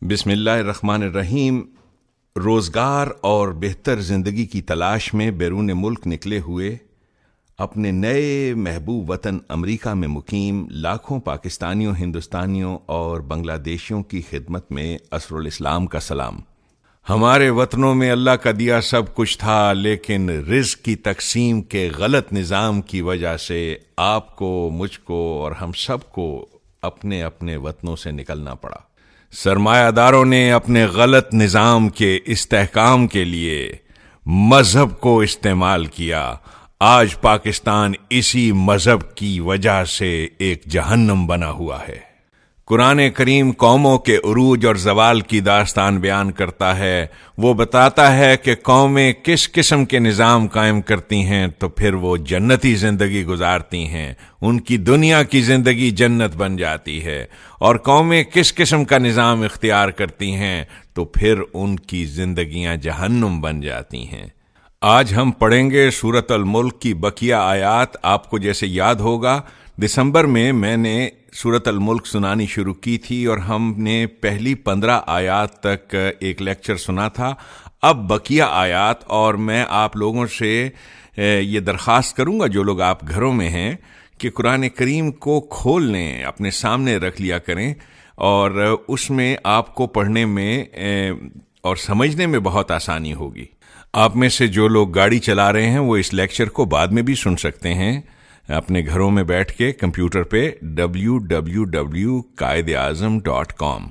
بسم اللہ الرحمن الرحیم۔ روزگار اور بہتر زندگی کی تلاش میں بیرون ملک نکلے ہوئے اپنے نئے محبوب وطن امریکہ میں مقیم لاکھوں پاکستانیوں، ہندوستانیوں اور بنگلہ دیشیوں کی خدمت میں عصر الاسلام کا سلام۔ ہمارے وطنوں میں اللہ کا دیا سب کچھ تھا، لیکن رزق کی تقسیم کے غلط نظام کی وجہ سے آپ کو، مجھ کو اور ہم سب کو اپنے اپنے وطنوں سے نکلنا پڑا۔ سرمایہ داروں نے اپنے غلط نظام کے استحکام کے لیے مذہب کو استعمال کیا۔ آج پاکستان اسی مذہب کی وجہ سے ایک جہنم بنا ہوا ہے۔ قرآن کریم قوموں کے عروج اور زوال کی داستان بیان کرتا ہے۔ وہ بتاتا ہے کہ قومیں کس قسم کے نظام قائم کرتی ہیں تو پھر وہ جنتی زندگی گزارتی ہیں، ان کی دنیا کی زندگی جنت بن جاتی ہے، اور قومیں کس قسم کا نظام اختیار کرتی ہیں تو پھر ان کی زندگیاں جہنم بن جاتی ہیں۔ آج ہم پڑھیں گے سورۃ الملک کی بقیہ آیات۔ آپ کو جیسے یاد ہوگا دسمبر میں نے سورۃ الملک سنانی شروع کی تھی اور ہم نے پہلی 15 آیات تک ایک لیکچر سنا تھا۔ اب بقیہ آیات، اور میں آپ لوگوں سے یہ درخواست کروں گا جو لوگ آپ گھروں میں ہیں کہ قرآن کریم کو کھول لیں، اپنے سامنے رکھ لیا کریں، اور اس میں آپ کو پڑھنے میں اور سمجھنے میں بہت آسانی ہوگی۔ آپ میں سے جو لوگ گاڑی چلا رہے ہیں وہ اس لیکچر کو بعد میں بھی سن سکتے ہیں اپنے گھروں میں بیٹھ کے کمپیوٹر پہ www.قائداعظم.com۔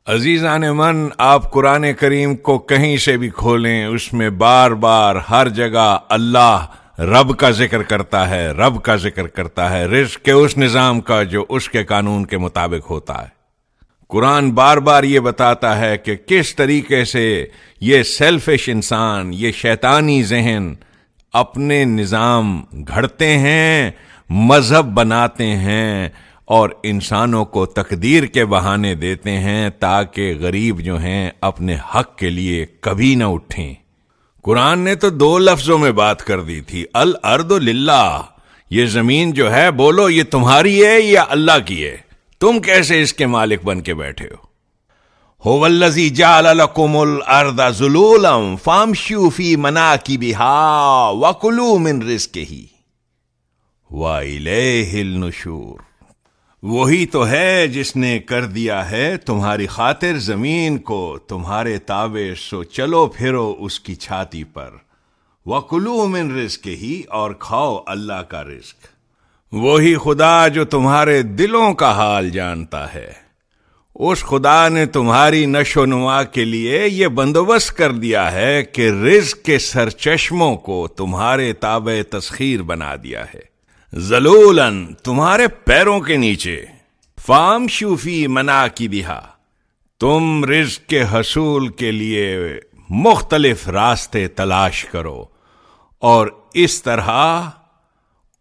عزیزان من، آپ قرآن کریم کو کہیں سے بھی کھولیں، اس میں بار بار ہر جگہ اللہ رب کا ذکر کرتا ہے، رب کا ذکر کرتا ہے، رزق کے اس نظام کا جو اس کے قانون کے مطابق ہوتا ہے۔ قرآن بار بار یہ بتاتا ہے کہ کس طریقے سے یہ سیلفش انسان، یہ شیطانی ذہن اپنے نظام گھڑتے ہیں، مذہب بناتے ہیں اور انسانوں کو تقدیر کے بہانے دیتے ہیں تاکہ غریب جو ہیں اپنے حق کے لیے کبھی نہ اٹھیں۔ قرآن نے تو 2 لفظوں میں بات کر دی تھی، الارض للہ، یہ زمین جو ہے بولو یہ تمہاری ہے یا اللہ کی ہے؟ تم کیسے اس کے مالک بن کے بیٹھے ہو؟ هو الذی جعل لکم الارض ذلولا فامشوا فی مناکبها وکلوا من رزقہ والیہ النشور۔ وہی تو ہے جس نے کر دیا ہے تمہاری خاطر زمین کو تمہارے تابع، سو چلو پھرو اس کی چھاتی پر، وکلوا من رزقہ، اور کھاؤ اللہ کا رزق۔ وہی خدا جو تمہارے دلوں کا حال جانتا ہے، اس خدا نے تمہاری نشو و نما کے لیے یہ بندوبست کر دیا ہے کہ رزق کے سرچشموں کو تمہارے تابع تسخیر بنا دیا ہے، ذلولاً تمہارے پیروں کے نیچے، فامشوا فی مناکبہا، تم رزق کے حصول کے لیے مختلف راستے تلاش کرو اور اس طرح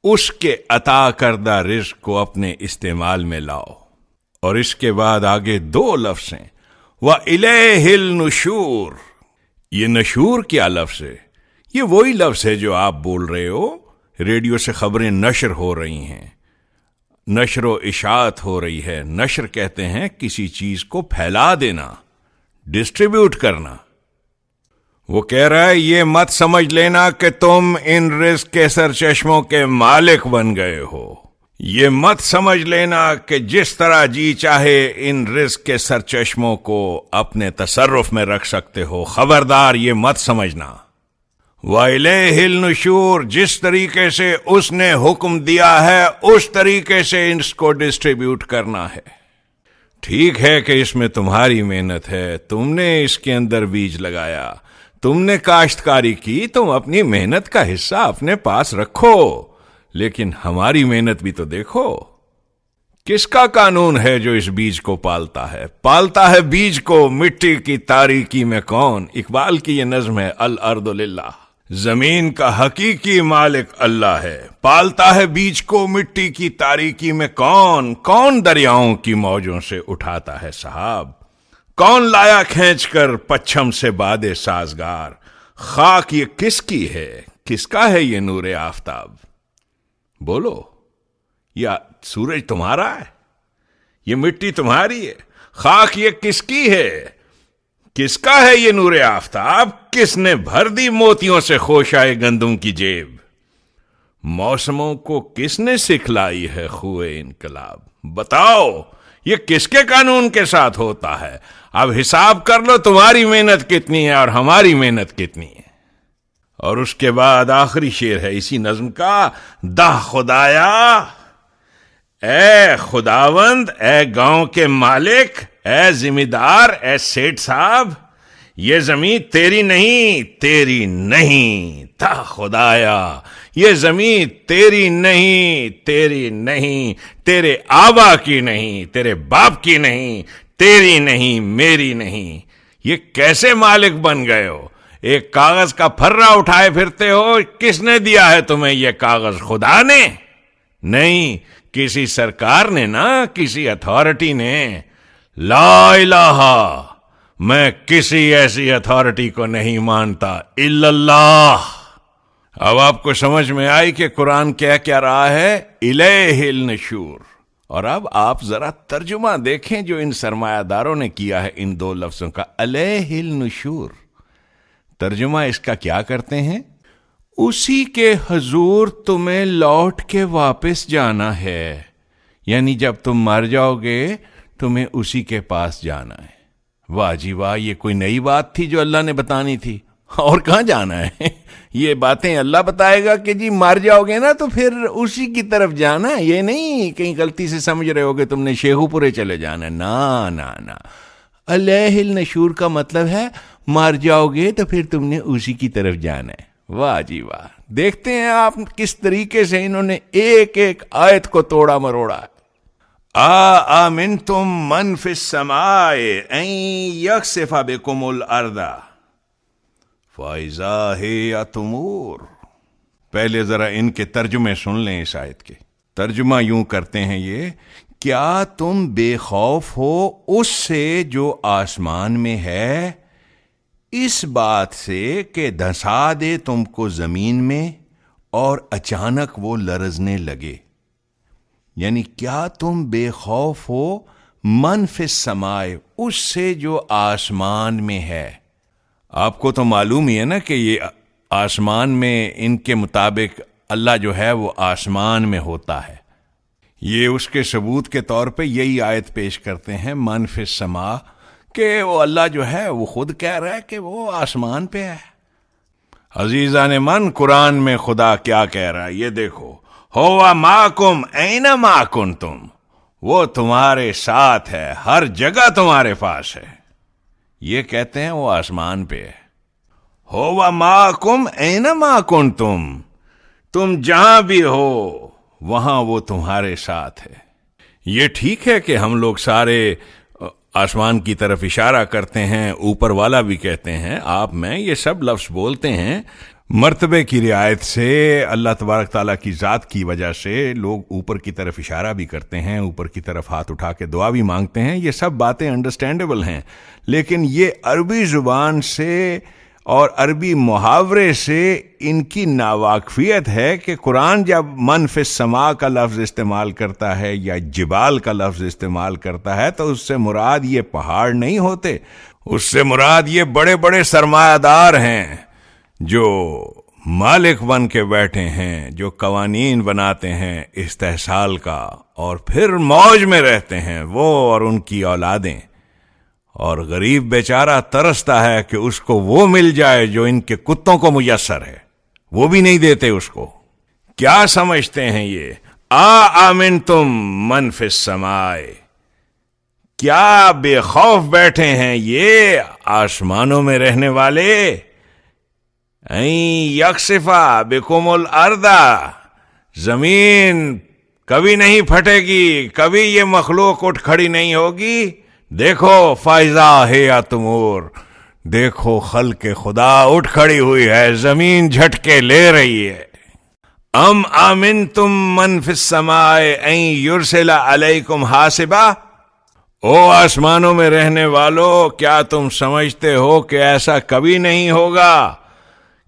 اس کے عطا کردہ رزق کو اپنے استعمال میں لاؤ۔ اور اس کے بعد آگے 2 لفظ ہیں، وَإِلَيْهِ النُّشُورُ۔ یہ نشور کیا لفظ ہے؟ یہ وہی لفظ ہے جو آپ بول رہے ہو، ریڈیو سے خبریں نشر ہو رہی ہیں، نشر و اشاعت ہو رہی ہے۔ نشر کہتے ہیں کسی چیز کو پھیلا دینا، ڈسٹریبیوٹ کرنا۔ وہ کہہ رہا ہے یہ مت سمجھ لینا کہ تم ان رزق کے سرچشموں کے مالک بن گئے ہو، یہ مت سمجھ لینا کہ جس طرح جی چاہے ان رزق کے سرچشموں کو اپنے تصرف میں رکھ سکتے ہو۔ خبردار، یہ مت سمجھنا۔ وَإِلَيْهِ النُّشُورُ، جس طریقے سے اس نے حکم دیا ہے اس طریقے سے اس کو ڈسٹریبیوٹ کرنا ہے۔ ٹھیک ہے کہ اس میں تمہاری محنت ہے، تم نے اس کے اندر بیج لگایا، تم نے کاشتکاری کی، تم اپنی محنت کا حصہ اپنے پاس رکھو، لیکن ہماری محنت بھی تو دیکھو۔ کس کا قانون ہے جو اس بیج کو پالتا ہے؟ پالتا ہے بیج کو مٹی کی تاریکی میں کون؟ اقبال کی یہ نظم ہے، الارض للہ، زمین کا حقیقی مالک اللہ ہے، پالتا ہے بیج کو مٹی کی تاریکی میں کون؟ کون دریاؤں کی موجوں سے اٹھاتا ہے سحاب؟ کون لایا کھینچ کر پچھم سے باد سازگار؟ خاک یہ کس کی ہے؟ کس کا ہے یہ نور آفتاب؟ بولو، یا سورج تمہارا ہے؟ یہ مٹی تمہاری ہے؟ خاک یہ کس کی ہے؟ کس کا ہے یہ نور آفتاب؟ کس نے بھر دی موتیوں سے خوشائے گندم کی جیب؟ موسموں کو کس نے سکھلائی ہے خوئے انقلاب؟ بتاؤ یہ کس کے قانون کے ساتھ ہوتا ہے؟ اب حساب کر لو تمہاری محنت کتنی ہے اور ہماری محنت کتنی ہے۔ اور اس کے بعد آخری شعر ہے اسی نظم کا، دہ خدایا اے خداوند، اے گاؤں کے مالک، اے ذمہ دار، اے سیٹھ صاحب، یہ زمین تیری نہیں، تیری نہیں، دہ خدایا یہ زمین تیری نہیں، تیری نہیں، تیرے آبا کی نہیں، تیرے باپ کی نہیں، تیری نہیں، میری نہیں۔ یہ کیسے مالک بن گئے ہو؟ ایک کاغذ کا پھرا اٹھائے پھرتے ہو۔ کس نے دیا ہے تمہیں یہ کاغذ؟ خدا نے؟ نہیں، کسی سرکار نے نا، کسی اتھارٹی نے۔ لا الہ، میں کسی ایسی اتھارٹی کو نہیں مانتا الا اللہ۔ اب آپ کو سمجھ میں آئی کہ قرآن کیا رہا ہے؟ الیہ النشور۔ اور اب آپ ذرا ترجمہ دیکھیں جو ان سرمایہ داروں نے کیا ہے ان دو لفظوں کا، الیہ النشور۔ ترجمہ اس کا کیا کرتے ہیں؟ اسی کے حضور تمہیں لوٹ کے واپس جانا ہے، یعنی جب تم مر جاؤ گے تمہیں اسی کے پاس جانا ہے۔ واہ جی واہ، یہ کوئی نئی بات تھی جو اللہ نے بتانی تھی؟ اور کہاں جانا ہے؟ یہ باتیں اللہ بتائے گا کہ جی مر جاؤ گے نا تو پھر اسی کی طرف جانا ہے، یہ نہیں کہیں غلطی سے سمجھ رہے ہو کہ تم نے شیخو پورے چلے جانا ہے۔ نا نا نا، الیہ النشور کا مطلب ہے مر جاؤ گے تو پھر تم نے اسی کی طرف جانا ہے۔ واہ جی واہ، دیکھتے ہیں آپ کس طریقے سے انہوں نے ایک ایک آیت کو توڑا مروڑا۔ آمنتم من فی السماء ان یخسف بکم الارض فاذا ہی تمور۔ پہلے ذرا ان کے ترجمے سن لیں اس آیت کے۔ ترجمہ یوں کرتے ہیں یہ، کیا تم بے خوف ہو اس سے جو آسمان میں ہے، اس بات سے کہ دھسا دے تم کو زمین میں اور اچانک وہ لرزنے لگے؟ یعنی کیا تم بے خوف ہو من فی السماء، اس سے جو آسمان میں ہے؟ آپ کو تو معلوم ہی ہے نا کہ یہ آسمان میں ان کے مطابق اللہ جو ہے وہ آسمان میں ہوتا ہے۔ یہ اس کے ثبوت کے طور پہ یہی آیت پیش کرتے ہیں من فی السماء، کہ وہ اللہ جو ہے وہ خود کہہ رہا ہے کہ وہ آسمان پہ ہے۔ عزیزان من، قرآن میں خدا کیا کہہ رہا ہے یہ دیکھو، ہوا معکم اینما کنتم، وہ تمہارے ساتھ ہے، ہر جگہ تمہارے پاس ہے۔ یہ کہتے ہیں وہ آسمان پہ ہے۔ ہوا معکم اینما کنتم، تم جہاں بھی ہو وہاں وہ تمہارے ساتھ ہے۔ یہ ٹھیک ہے کہ ہم لوگ سارے آسمان کی طرف اشارہ کرتے ہیں، اوپر والا بھی کہتے ہیں، آپ میں یہ سب لفظ بولتے ہیں، مرتبے کی رعایت سے، اللہ تبارک تعالیٰ کی ذات کی وجہ سے لوگ اوپر کی طرف اشارہ بھی کرتے ہیں، اوپر کی طرف ہاتھ اٹھا کے دعا بھی مانگتے ہیں، یہ سب باتیں انڈرسٹینڈیبل ہیں۔ لیکن یہ عربی زبان سے اور عربی محاورے سے ان کی ناواقفیت ہے کہ قرآن جب من فی السماء کا لفظ استعمال کرتا ہے یا جبال کا لفظ استعمال کرتا ہے تو اس سے مراد یہ پہاڑ نہیں ہوتے، اس سے مراد یہ بڑے بڑے سرمایہ دار ہیں جو مالک بن کے بیٹھے ہیں، جو قوانین بناتے ہیں استحصال کا اور پھر موج میں رہتے ہیں، وہ اور ان کی اولادیں۔ اور غریب بیچارہ ترستا ہے کہ اس کو وہ مل جائے جو ان کے کتوں کو میسر ہے، وہ بھی نہیں دیتے اس کو۔ کیا سمجھتے ہیں یہ؟ آمنتم من فی السماء، کیا بے خوف بیٹھے ہیں یہ آسمانوں میں رہنے والے؟ این یکسفا بکم الارض، زمین کبھی نہیں پھٹے گی، کبھی یہ مخلوق اٹھ کھڑی نہیں ہوگی۔ دیکھو فائزہ ہے یا تمور، دیکھو خلق خدا اٹھ کھڑی ہوئی ہے، زمین جھٹکے لے رہی ہے۔ ام آمنتم من فی السماء ان یرسل علیکم حاسبا، او آسمانوں میں رہنے والو، کیا تم سمجھتے ہو کہ ایسا کبھی نہیں ہوگا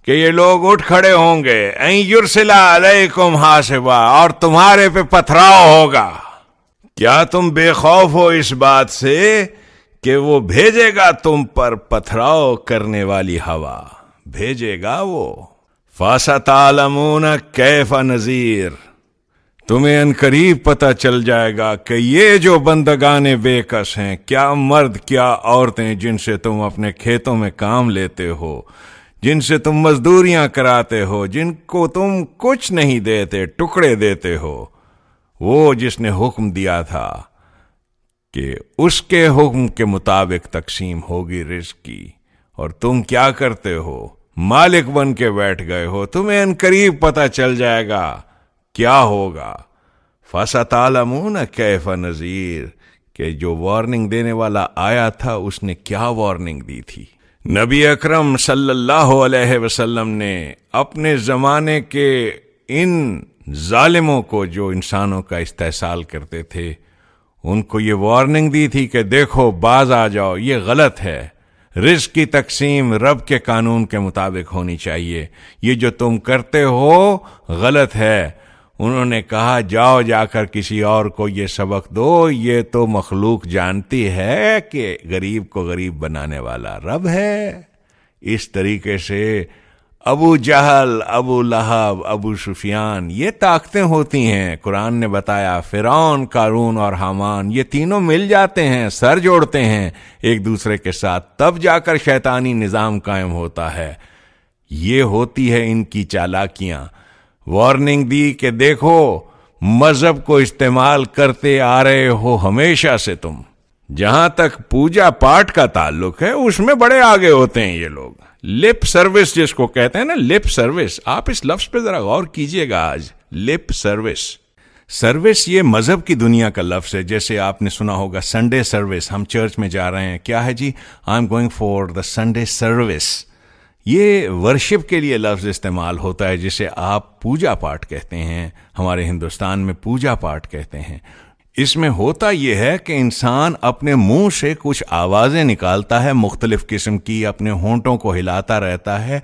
کہ یہ لوگ اٹھ کھڑے ہوں گے؟ این یرسل علیکم حاسبا، اور تمہارے پہ پتھراؤ ہوگا۔ کیا تم بے خوف ہو اس بات سے کہ وہ بھیجے گا تم پر پتھراؤ کرنے والی ہوا، بھیجے گا وہ۔ فَسَتَعْلَمُونَ كَيْفَ نَذِيرٌ، تمہیں انقریب پتہ چل جائے گا کہ یہ جو بندگان بے کس ہیں، کیا مرد کیا عورتیں جن سے تم اپنے کھیتوں میں کام لیتے ہو، جن سے تم مزدوریاں کراتے ہو، جن کو تم کچھ نہیں دیتے، ٹکڑے دیتے ہو، وہ جس نے حکم دیا تھا کہ اس کے حکم کے مطابق تقسیم ہوگی رزق کی، اور تم کیا کرتے ہو؟ مالک بن کے بیٹھ گئے ہو۔ تمہیں انقریب پتہ چل جائے گا کیا ہوگا۔ فَسَتَعْلَمُونَ كَيْفَ نَذِيرٌ، کہ جو وارننگ دینے والا آیا تھا اس نے کیا وارننگ دی تھی۔ نبی اکرم صلی اللہ علیہ وسلم نے اپنے زمانے کے ان ظالموں کو جو انسانوں کا استحصال کرتے تھے، ان کو یہ وارننگ دی تھی کہ دیکھو باز آ جاؤ، یہ غلط ہے، رزق کی تقسیم رب کے قانون کے مطابق ہونی چاہیے، یہ جو تم کرتے ہو غلط ہے۔ انہوں نے کہا جاؤ جا کر کسی اور کو یہ سبق دو، یہ تو مخلوق جانتی ہے کہ غریب کو غریب بنانے والا رب ہے۔ اس طریقے سے ابو جہل، ابو لہب، ابو سفیان، یہ طاقتیں ہوتی ہیں۔ قرآن نے بتایا فرعون، قارون اور حامان، یہ تینوں مل جاتے ہیں، سر جوڑتے ہیں ایک دوسرے کے ساتھ، تب جا کر شیطانی نظام قائم ہوتا ہے۔ یہ ہوتی ہے ان کی چالاکیاں۔ وارننگ دی کہ دیکھو مذہب کو استعمال کرتے آ رہے ہو ہمیشہ سے تم، جہاں تک پوجا پاٹ کا تعلق ہے اس میں بڑے آگے ہوتے ہیں یہ لوگ۔ لپ سروس جس کو کہتے ہیں نا، لپ سروس، آپ اس لفظ پہ ذرا غور کیجئے گا آج، لپ سروس۔ سروس یہ مذہب کی دنیا کا لفظ ہے، جیسے آپ نے سنا ہوگا سنڈے سروس، ہم چرچ میں جا رہے ہیں، کیا ہے جی؟ I am going for the Sunday service. یہ ورشپ کے لیے لفظ استعمال ہوتا ہے جسے آپ پوجا پاٹ کہتے ہیں، ہمارے ہندوستان میں پوجا پاٹ کہتے ہیں۔ اس میں ہوتا یہ ہے کہ انسان اپنے منہ سے کچھ آوازیں نکالتا ہے مختلف قسم کی، اپنے ہونٹوں کو ہلاتا رہتا ہے۔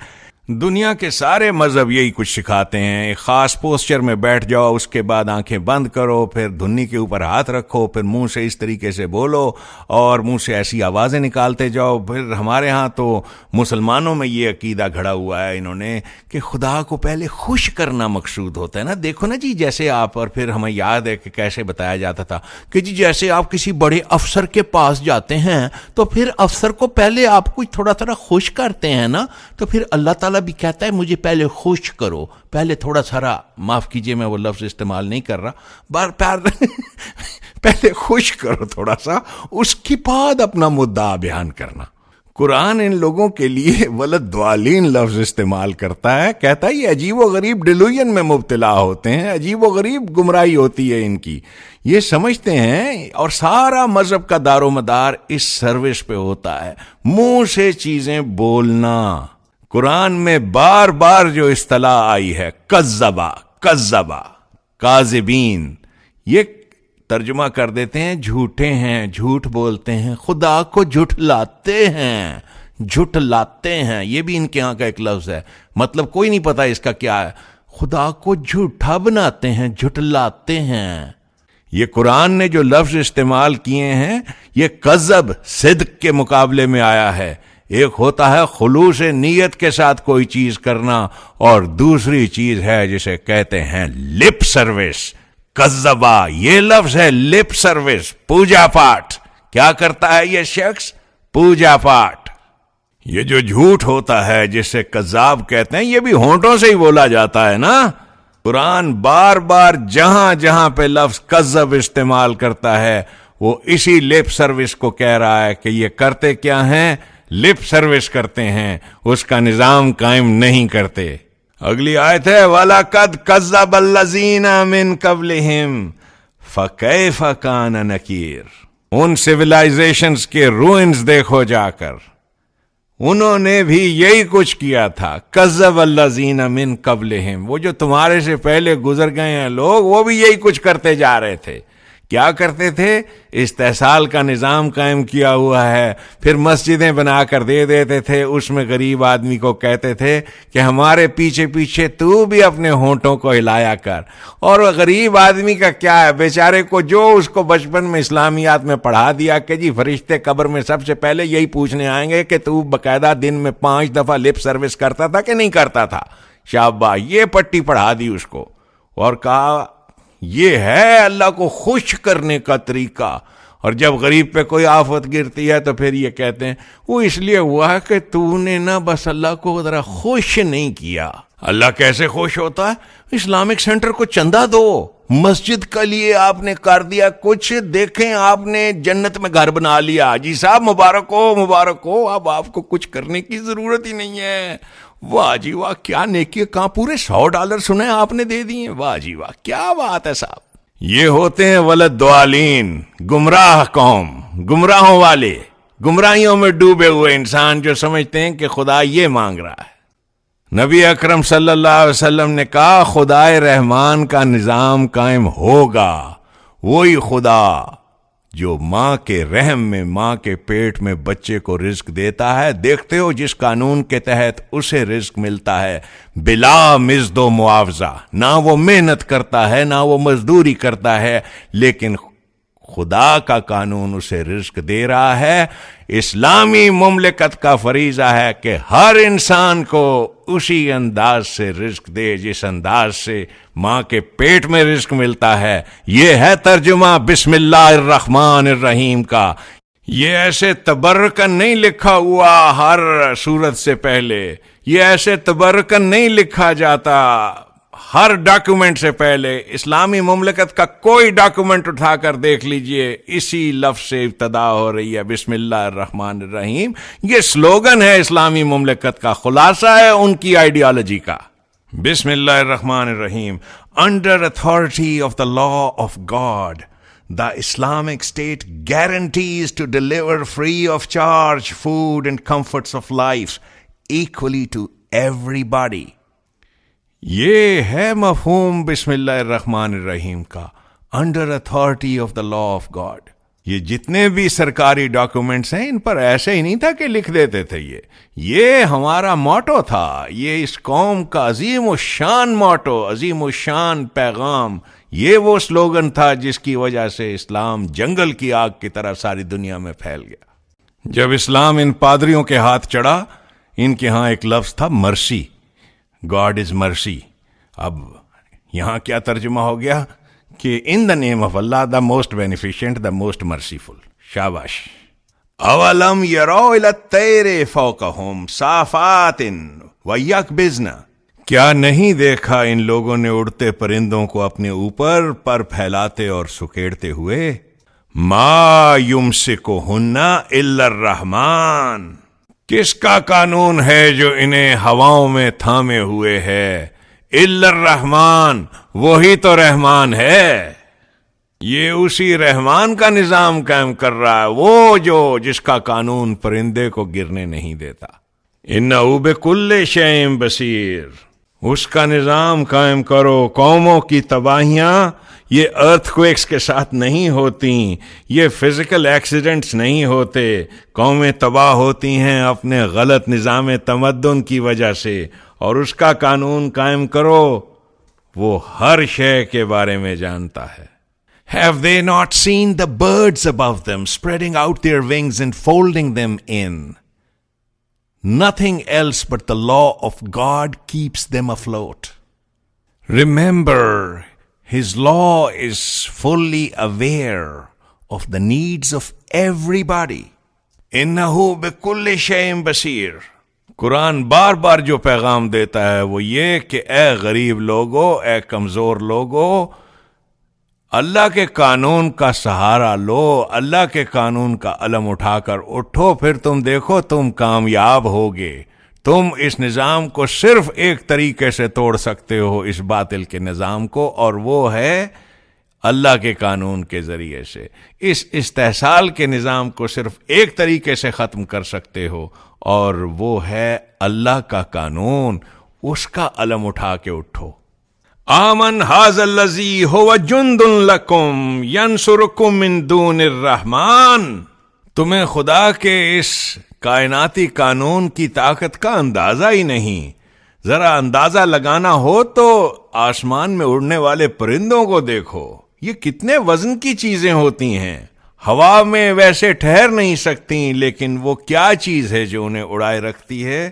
دنیا کے سارے مذہب یہی کچھ سکھاتے ہیں، ایک خاص پوسچر میں بیٹھ جاؤ، اس کے بعد آنکھیں بند کرو، پھر دھنی کے اوپر ہاتھ رکھو، پھر منہ سے اس طریقے سے بولو اور منہ سے ایسی آوازیں نکالتے جاؤ۔ پھر ہمارے ہاں تو مسلمانوں میں یہ عقیدہ گھڑا ہوا ہے انہوں نے کہ خدا کو پہلے خوش کرنا مقصود ہوتا ہے نا۔ دیکھو نا جی، جیسے آپ، اور پھر ہمیں یاد ہے کہ کیسے بتایا جاتا تھا کہ جی جیسے آپ کسی بڑے افسر کے پاس جاتے ہیں تو پھر افسر کو پہلے آپ کو تھوڑا تھوڑا خوش کرتے ہیں نا، تو پھر اللہ تعالیٰ بھی کہتا ہے مجھے پہلے خوش کرو، پہلے تھوڑا سارا، معاف کیجئے میں وہ لفظ استعمال نہیں کر رہا، پہلے خوش کرو تھوڑا سا، اس کے بعد اپنا مدعا بیان کرنا۔ قرآن ان لوگوں کے لیے ولدوالین لفظ استعمال کرتا ہے، کہتا ہے یہ عجیب و غریب ڈیلوژن میں مبتلا ہوتے ہیں، عجیب و غریب گمراہی ہوتی ہے ان کی، یہ سمجھتے ہیں، اور سارا مذہب کا دار و مدار اس سروس پہ ہوتا ہے، منہ سے چیزیں بولنا۔ قرآن میں بار بار جو اصطلاح آئی ہے کذبا، کاذبین، یہ ترجمہ کر دیتے ہیں جھوٹے ہیں، جھوٹ بولتے ہیں، خدا کو جھٹلاتے ہیں، یہ بھی ان کے ہاں کا ایک لفظ ہے، مطلب کوئی نہیں پتا اس کا کیا ہے، خدا کو جھوٹا بناتے ہیں، جھٹلاتے ہیں۔ یہ قرآن نے جو لفظ استعمال کیے ہیں یہ کذب، صدق کے مقابلے میں آیا ہے۔ ایک ہوتا ہے خلوص نیت کے ساتھ کوئی چیز کرنا، اور دوسری چیز ہے جسے کہتے ہیں لپ سروس۔ کذبا یہ لفظ ہے، لپ سروس، پوجا پاٹ۔ کیا کرتا ہے یہ شخص؟ پوجا پاٹ۔ یہ جو جھوٹ ہوتا ہے جسے کذاب کہتے ہیں، یہ بھی ہونٹوں سے ہی بولا جاتا ہے نا۔ قرآن بار بار جہاں جہاں پہ لفظ کذب استعمال کرتا ہے وہ اسی لپ سروس کو کہہ رہا ہے کہ یہ کرتے کیا ہیں؟ لپ سروس کرتے ہیں، اس کا نظام قائم نہیں کرتے۔ اگلی آیت ہے وَلَقَدْ كَذَّبَ الَّذِينَ مِن قَبْلِهِمْ فَكَيْفَ كَانَ نَكِيرٌ۔ ان سیولائزیشنز کے روئنز دیکھو جا کر، انہوں نے بھی یہی کچھ کیا تھا۔ کذب الذین من قبلہم، وہ جو تمہارے سے پہلے گزر گئے ہیں لوگ، وہ بھی یہی کچھ کرتے جا رہے تھے۔ کیا کرتے تھے؟ استحصال کا نظام قائم کیا ہوا ہے، پھر مسجدیں بنا کر دے دیتے تھے، اس میں غریب آدمی کو کہتے تھے کہ ہمارے پیچھے پیچھے تو بھی اپنے ہونٹوں کو ہلایا کر. اور غریب آدمی کا کیا ہے بیچارے کو، جو اس کو بچپن میں اسلامیات میں پڑھا دیا کہ جی فرشتے قبر میں سب سے پہلے یہی پوچھنے آئیں گے کہ تو باقاعدہ دن میں 5 دفعہ لپ سروس کرتا تھا کہ نہیں کرتا تھا. شاباش، یہ پٹی پڑھا دی اس کو اور کہا یہ ہے اللہ کو خوش کرنے کا طریقہ. اور جب غریب پہ کوئی آفت گرتی ہے تو پھر یہ کہتے ہیں وہ اس لیے ہوا ہے کہ تو نے نا بس اللہ کو ذرا خوش نہیں کیا. اللہ کیسے خوش ہوتا ہے؟ اسلامک سینٹر کو چندہ دو، مسجد کے لیے آپ نے کر دیا کچھ، دیکھیں آپ نے جنت میں گھر بنا لیا. جی صاحب مبارک ہو مبارک ہو، اب آپ کو کچھ کرنے کی ضرورت ہی نہیں ہے. واہ جی واہ، کیا نیکی، کہاں پورے $100 سنے آپ نے دے دیے. واہ جی واہ، کیا بات ہے صاحب. یہ ہوتے ہیں ولد ضالین، گمراہ قوم، گمراہوں والے، گمراہیوں میں ڈوبے ہوئے انسان جو سمجھتے ہیں کہ خدا یہ مانگ رہا ہے. نبی اکرم صلی اللہ علیہ وسلم نے کہا خدائے رحمان کا نظام قائم ہوگا، وہی خدا جو ماں کے رحم میں، ماں کے پیٹ میں بچے کو رزق دیتا ہے. دیکھتے ہو جس قانون کے تحت اسے رزق ملتا ہے بلا مزد و معاوضہ، نہ وہ محنت کرتا ہے نہ وہ مزدوری کرتا ہے، لیکن خدا کا قانون اسے رزق دے رہا ہے. اسلامی مملکت کا فریضہ ہے کہ ہر انسان کو اسی انداز سے رزق دے جس انداز سے ماں کے پیٹ میں رزق ملتا ہے. یہ ہے ترجمہ بسم اللہ الرحمن الرحیم کا. یہ ایسے تبرکن نہیں لکھا ہوا ہر سورت سے پہلے، یہ ایسے تبرکن نہیں لکھا جاتا ہر ڈاکیومنٹ سے پہلے. اسلامی مملکت کا کوئی ڈاکیومنٹ اٹھا کر دیکھ لیجئے، اسی لفظ سے ابتدا ہو رہی ہے بسم اللہ الرحمن الرحیم. یہ سلوگن ہے اسلامی مملکت کا، خلاصہ ہے ان کی آئیڈیالوجی کا. بسم اللہ الرحمن الرحیم. Under authority of the law of God, the Islamic State guarantees to deliver free of charge food and comforts of life equally to everybody. یہ ہے مفہوم بسم اللہ الرحمن الرحیم کا، under authority of the law of God. یہ جتنے بھی سرکاری ڈاکیومنٹس ہیں ان پر ایسے ہی نہیں تھا کہ لکھ دیتے تھے. یہ ہمارا موٹو تھا، یہ اس قوم کا عظیم الشان موٹو، عظیم الشان پیغام. یہ وہ سلوگن تھا جس کی وجہ سے اسلام جنگل کی آگ کی طرح ساری دنیا میں پھیل گیا. جب اسلام ان پادریوں کے ہاتھ چڑھا، ان کے ہاں ایک لفظ تھا مرسی، گاڈ از مرسی. اب یہاں کیا ترجمہ ہو گیا کہ in the name of Allah, the most beneficent, the most merciful. شاباش. اولم یرو الی الطیر فوقہم صافات ویقبضن. کیا نہیں دیکھا ان لوگوں نے اڑتے پرندوں کو اپنے اوپر پر پھیلاتے اور سکیڑتے ہوئے؟ ما یمسکہن الا الرحمن. کس کا قانون ہے جو انہیں ہواؤں میں تھامے ہوئے ہے؟ الا الرحمن، وہی تو رحمان ہے. یہ اسی رحمان کا نظام قائم کر رہا ہے، وہ جس کا قانون پرندے کو گرنے نہیں دیتا. انہ بکل شیء بصیر. اس کا نظام قائم کرو. قوموں کی تباہیاں یہ ارتھ کویکس کے ساتھ نہیں ہوتی، یہ فزیکل ایکسیڈنٹس نہیں ہوتے. قومیں تباہ ہوتی ہیں اپنے غلط نظام تمدن کی وجہ سے، اور اس کا قانون قائم کرو. وہ ہر شے کے بارے میں جانتا ہے. Have they not seen the birds above them spreading out their wings and folding them in? Nothing else but the law of God keeps them afloat. Remember, His law is fully aware of the needs of everybody. إِنَّهُ بِكُلِّ شَيْءٍ بَصِيرٌ. قرآن بار بار جو پیغام دیتا ہے وہ یہ کہ اے غریب لوگو، اے کمزور لوگو، اللہ کے قانون کا سہارا لو، اللہ کے قانون کا علم اٹھا کر اٹھو، پھر تم دیکھو تم کامیاب ہوگے. تم اس نظام کو صرف ایک طریقے سے توڑ سکتے ہو، اس باطل کے نظام کو، اور وہ ہے اللہ کے قانون کے ذریعے سے. اس استحصال کے نظام کو صرف ایک طریقے سے ختم کر سکتے ہو، اور وہ ہے اللہ کا قانون. اس کا علم اٹھا کے اٹھو. آمن ھذا الذی ھو جند لکم ینصرکم من دون الرحمن، تمہیں خدا کے اس کائناتی قانون کی طاقت کا اندازہ ہی نہیں۔ ذرا اندازہ لگانا ہو تو آسمان میں اڑنے والے پرندوں کو دیکھو، یہ کتنے وزن کی چیزیں ہوتی ہیں، ہوا میں ویسے ٹھہر نہیں سکتی، لیکن وہ کیا چیز ہے جو انہیں اڑائے رکھتی ہے؟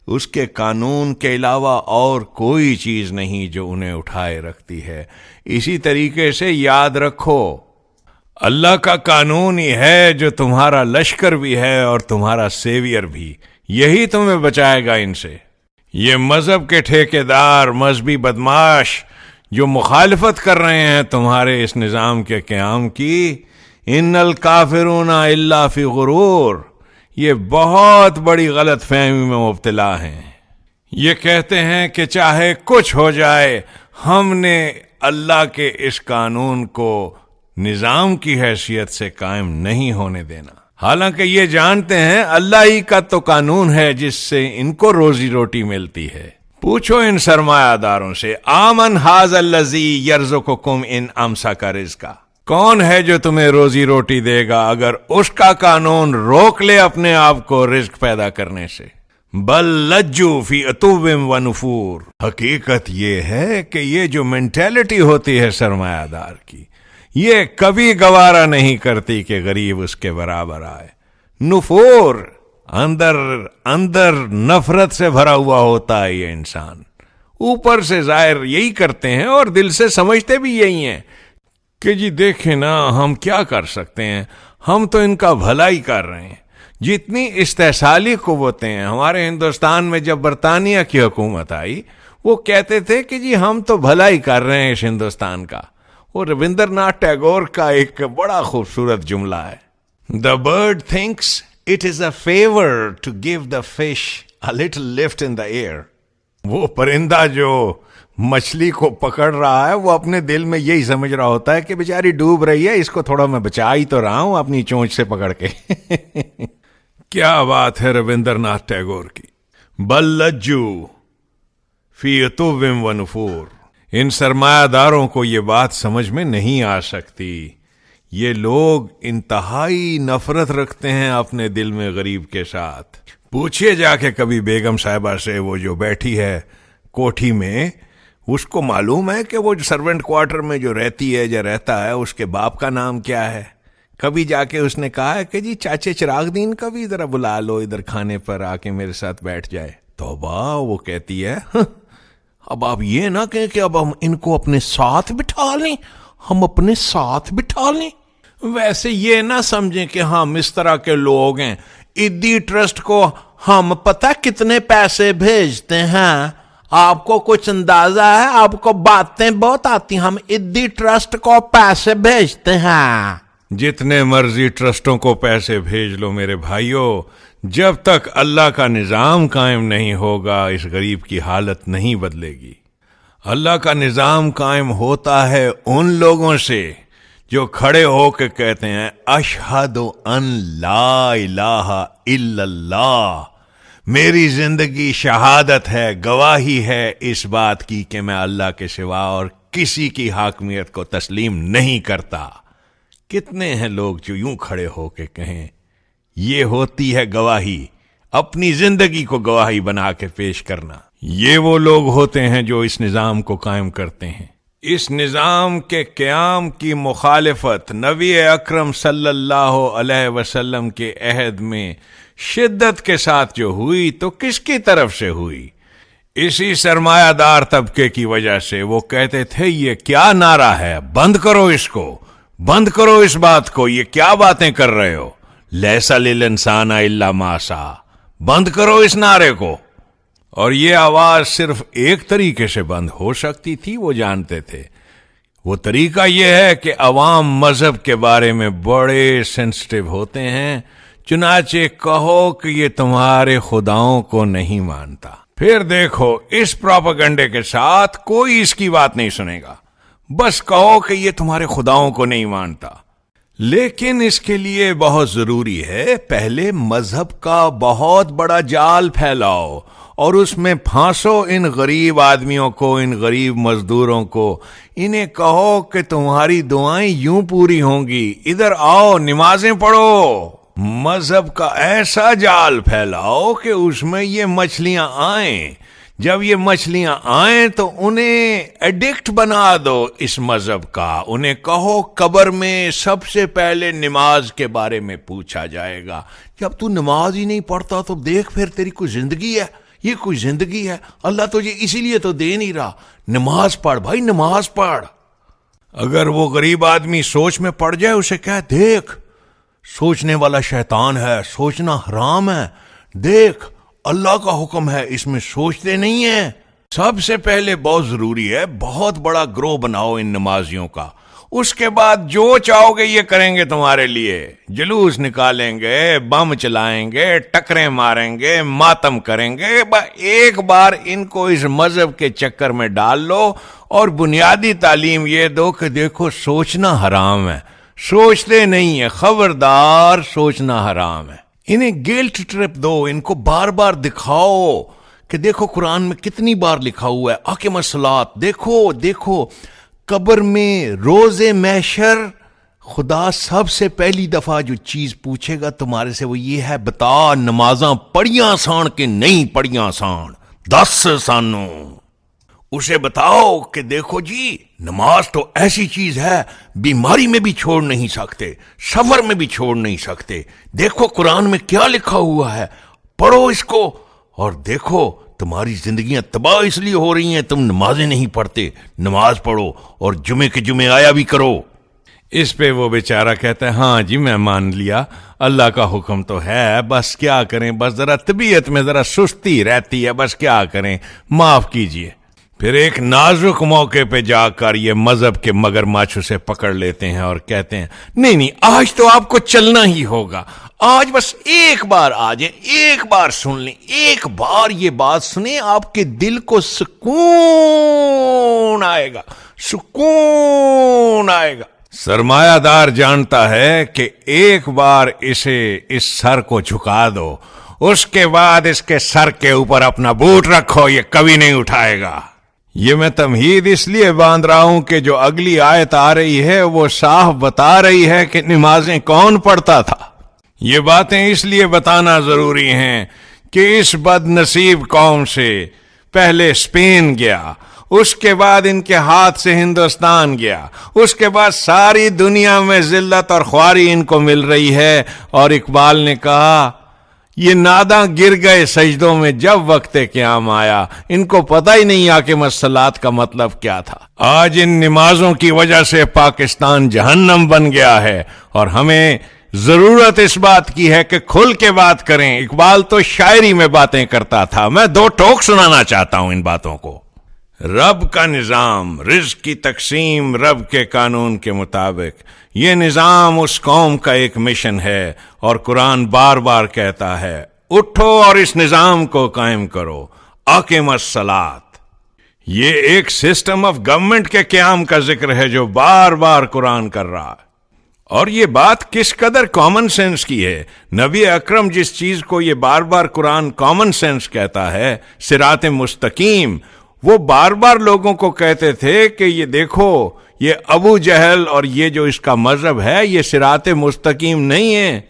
اس کے قانون کے علاوہ اور کوئی چیز نہیں جو انہیں اٹھائے رکھتی ہے۔ اسی طریقے سے یاد رکھو، اللہ کا قانون ہی ہے جو تمہارا لشکر بھی ہے اور تمہارا سیویئر بھی، یہی تمہیں بچائے گا ان سے۔ یہ مذہب کے ٹھیکیدار، مذہبی بدماش جو مخالفت کر رہے ہیں تمہارے اس نظام کے قیام کی، ان الکافرون الا فی غرور، یہ بہت بڑی غلط فہمی میں مبتلا ہیں۔ یہ کہتے ہیں کہ چاہے کچھ ہو جائے ہم نے اللہ کے اس قانون کو نظام کی حیثیت سے قائم نہیں ہونے دینا، حالانکہ یہ جانتے ہیں اللہ ہی کا تو قانون ہے جس سے ان کو روزی روٹی ملتی ہے۔ پوچھو ان سرمایہ داروں سے، آمن ھذا الذی یرزقکم ان امسک رزقا، کون ہے جو تمہیں روزی روٹی دے گا اگر اس کا قانون روک لے اپنے آپ کو رزق پیدا کرنے سے؟ بل لجو فی عتو و نفور، حقیقت یہ ہے کہ یہ جو مینٹیلٹی ہوتی ہے سرمایہ دار کی، یہ کبھی گوارا نہیں کرتی کہ غریب اس کے برابر آئے۔ نفور، اندر نفرت سے بھرا ہوا ہوتا ہے یہ انسان، اوپر سے ظاہر یہی کرتے ہیں اور دل سے سمجھتے بھی یہی ہیں کہ جی دیکھیں نا ہم کیا کر سکتے ہیں، ہم تو ان کا بھلا ہی کر رہے ہیں۔ جتنی استحصالی قوتیں ہیں، ہمارے ہندوستان میں جب برطانیہ کی حکومت آئی وہ کہتے تھے کہ جی ہم تو بھلا ہی کر رہے ہیں اس ہندوستان کا۔ اور رابندر ناتھ ٹیگور کا ایک بڑا خوبصورت جملہ ہے، The bird thinks it is a favor to give the fish a little lift in the air۔ وہ پرندہ جو مچھلی کو پکڑ رہا ہے وہ اپنے دل میں یہی سمجھ رہا ہوتا ہے کہ بیچاری ڈوب رہی ہے، اس کو تھوڑا میں بچا ہی تو رہا ہوں اپنی چونچ سے پکڑ کے۔ کیا بات ہے رابندر ناتھ ٹیگور کی۔ بل لجو فی عتو و نفور، ان سرمایہ داروں کو یہ بات سمجھ میں نہیں آ سکتی۔ یہ لوگ انتہائی نفرت رکھتے ہیں اپنے دل میں غریب کے ساتھ۔ پوچھئے جا کے کبھی بیگم صاحبہ سے، وہ جو بیٹھی ہے کوٹھی میں، اس کو معلوم ہے کہ وہ سرونٹ کوارٹر میں جو رہتی ہے یا رہتا ہے اس کے باپ کا نام کیا ہے؟ کبھی جا کے اس نے کہا ہے کہ جی چاچے چراغ دین کا بھی ذرا بلا لو ادھر کھانے پر آ کے میرے ساتھ بیٹھ جائے؟ توبہ، وہ کہتی ہے اب آپ یہ نہ کہیں کہ اب ہم ان کو اپنے ساتھ بٹھا لیں، ہم اپنے ساتھ بٹھا لیں۔ ویسے یہ نہ سمجھیں کہ ہم اس طرح کے لوگ ہیں۔ ادی ٹرسٹ کو ہم پتہ کتنے پیسے بھیجتے ہیں، آپ کو کچھ اندازہ ہے؟ آپ کو باتیں بہت آتی ہیں، ہم ادی ٹرسٹ کو پیسے بھیجتے ہیں۔ جتنے مرضی ٹرسٹوں کو پیسے بھیج لو میرے بھائیوں، جب تک اللہ کا نظام قائم نہیں ہوگا اس غریب کی حالت نہیں بدلے گی۔ اللہ کا نظام قائم ہوتا ہے ان لوگوں سے جو کھڑے ہو کے کہتے ہیں اشہد ان لا الہ الا اللہ، میری زندگی شہادت ہے، گواہی ہے اس بات کی کہ میں اللہ کے سوا اور کسی کی حاکمیت کو تسلیم نہیں کرتا۔ کتنے ہیں لوگ جو یوں کھڑے ہو کے کہیں، یہ ہوتی ہے گواہی، اپنی زندگی کو گواہی بنا کے پیش کرنا۔ یہ وہ لوگ ہوتے ہیں جو اس نظام کو قائم کرتے ہیں۔ اس نظام کے قیام کی مخالفت نبی اکرم صلی اللہ علیہ وسلم کے عہد میں شدت کے ساتھ جو ہوئی تو کس کی طرف سے ہوئی؟ اسی سرمایہ دار طبقے کی وجہ سے۔ وہ کہتے تھے یہ کیا نعرہ ہے، بند کرو اس کو، بند کرو اس بات کو، یہ کیا باتیں کر رہے ہو، لیس للانسان الا ما سعی، بند کرو اس نعرے کو۔ اور یہ آواز صرف ایک طریقے سے بند ہو سکتی تھی، وہ جانتے تھے۔ وہ طریقہ یہ ہے کہ عوام مذہب کے بارے میں بڑے سینسٹیو ہوتے ہیں، چنانچہ کہو کہ یہ تمہارے خداؤں کو نہیں مانتا، پھر دیکھو اس پروپیگنڈے کے ساتھ کوئی اس کی بات نہیں سنے گا، بس کہو کہ یہ تمہارے خداؤں کو نہیں مانتا۔ لیکن اس کے لیے بہت ضروری ہے پہلے مذہب کا بہت بڑا جال پھیلاؤ اور اس میں پھانسو ان غریب آدمیوں کو، ان غریب مزدوروں کو، انہیں کہو کہ تمہاری دعائیں یوں پوری ہوں گی، ادھر آؤ نمازیں پڑھو۔ مذہب کا ایسا جال پھیلاؤ کہ اس میں یہ مچھلیاں آئیں، جب یہ مچھلیاں آئیں تو انہیں ایڈکٹ بنا دو اس مذہب کا، انہیں کہو قبر میں سب سے پہلے نماز کے بارے میں پوچھا جائے گا۔ جب تو نماز ہی نہیں پڑھتا تو دیکھ پھر تیری کوئی زندگی ہے، یہ کوئی زندگی ہے؟ اللہ تجھے اسی لیے تو دے نہیں رہا۔ نماز پڑھ بھائی، نماز پڑھ۔ اگر وہ غریب آدمی سوچ میں پڑ جائے، اسے کہہ دیکھ سوچنے والا شیطان ہے، سوچنا حرام ہے، دیکھ اللہ کا حکم ہے، اس میں سوچتے نہیں ہیں۔ سب سے پہلے بہت ضروری ہے بہت بڑا گروہ بناؤ ان نمازیوں کا، اس کے بعد جو چاہو گے یہ کریں گے تمہارے لیے، جلوس نکالیں گے، بم چلائیں گے، ٹکریں ماریں گے، ماتم کریں گے۔ ایک بار ان کو اس مذہب کے چکر میں ڈال لو اور بنیادی تعلیم یہ دو کہ دیکھو سوچنا حرام ہے، سوچتے نہیں ہیں، خبردار سوچنا حرام ہے۔ انہیں گلٹ ٹرپ دو، ان کو بار بار دکھاؤ کہ دیکھو قرآن میں کتنی بار لکھا ہوا ہے اقیم الصلاۃ، دیکھو قبر میں روز محشر خدا سب سے پہلی دفعہ جو چیز پوچھے گا تمہارے سے وہ یہ ہے، بتا نمازاں پڑھیاں سان کہ نہیں پڑھیاں سان، دس سانو۔ اسے بتاؤ کہ دیکھو جی نماز تو ایسی چیز ہے بیماری میں بھی چھوڑ نہیں سکتے، سفر میں بھی چھوڑ نہیں سکتے، دیکھو قرآن میں کیا لکھا ہوا ہے، پڑھو اس کو، اور دیکھو تمہاری زندگیاں تباہ اس لیے ہو رہی ہیں تم نمازیں نہیں پڑھتے، نماز پڑھو اور جمعے کے جمعے آیا بھی کرو۔ اس پہ وہ بیچارہ کہتا ہے ہاں جی میں مان لیا، اللہ کا حکم تو ہے، بس کیا کریں، بس ذرا طبیعت میں ذرا سستی رہتی ہے، بس کیا کریں، معاف کیجیے۔ پھر ایک نازک موقع پہ جا کر یہ مذہب کے مگر ماچھ اسے پکڑ لیتے ہیں اور کہتے ہیں نہیں آج تو آپ کو چلنا ہی ہوگا، آج بس ایک بار آ جائیں، ایک بار سن لیں، ایک بار یہ بات سنیں، آپ کے دل کو سکون آئے گا، سکون آئے گا۔ سرمایہ دار جانتا ہے کہ ایک بار اسے اس سر کو جھکا دو، اس کے بعد اس کے سر کے اوپر اپنا بوٹ رکھو، یہ کبھی نہیں اٹھائے گا۔ یہ میں تمہید اس لیے باندھ رہا ہوں کہ جو اگلی آیت آ رہی ہے وہ صاف بتا رہی ہے کہ نمازیں کون پڑھتا تھا۔ یہ باتیں اس لیے بتانا ضروری ہیں کہ اس بد نصیب قوم سے پہلے اسپین گیا، اس کے بعد ان کے ہاتھ سے ہندوستان گیا، اس کے بعد ساری دنیا میں ذلت اور خواری ان کو مل رہی ہے، اور اقبال نے کہا یہ ناداں گر گئے سجدوں میں جب وقت قیام آیا، ان کو پتہ ہی نہیں حاکم الصلاۃ کا مطلب کیا تھا۔ آج ان نمازوں کی وجہ سے پاکستان جہنم بن گیا ہے، اور ہمیں ضرورت اس بات کی ہے کہ کھل کے بات کریں۔ اقبال تو شاعری میں باتیں کرتا تھا، میں دو ٹوک سنانا چاہتا ہوں ان باتوں کو۔ رب کا نظام، رزق کی تقسیم رب کے قانون کے مطابق، یہ نظام اس قوم کا ایک مشن ہے، اور قرآن بار بار کہتا ہے اٹھو اور اس نظام کو قائم کرو، اقیم الصلاۃ۔ یہ ایک سسٹم آف گورنمنٹ کے قیام کا ذکر ہے جو بار بار قرآن کر رہا ہے، اور یہ بات کس قدر کامن سینس کی ہے۔ نبی اکرم جس چیز کو یہ بار بار قرآن کامن سینس کہتا ہے، صراط مستقیم، وہ بار بار لوگوں کو کہتے تھے کہ یہ دیکھو یہ ابو جہل اور یہ جو اس کا مذہب ہے یہ صراط مستقیم نہیں ہے،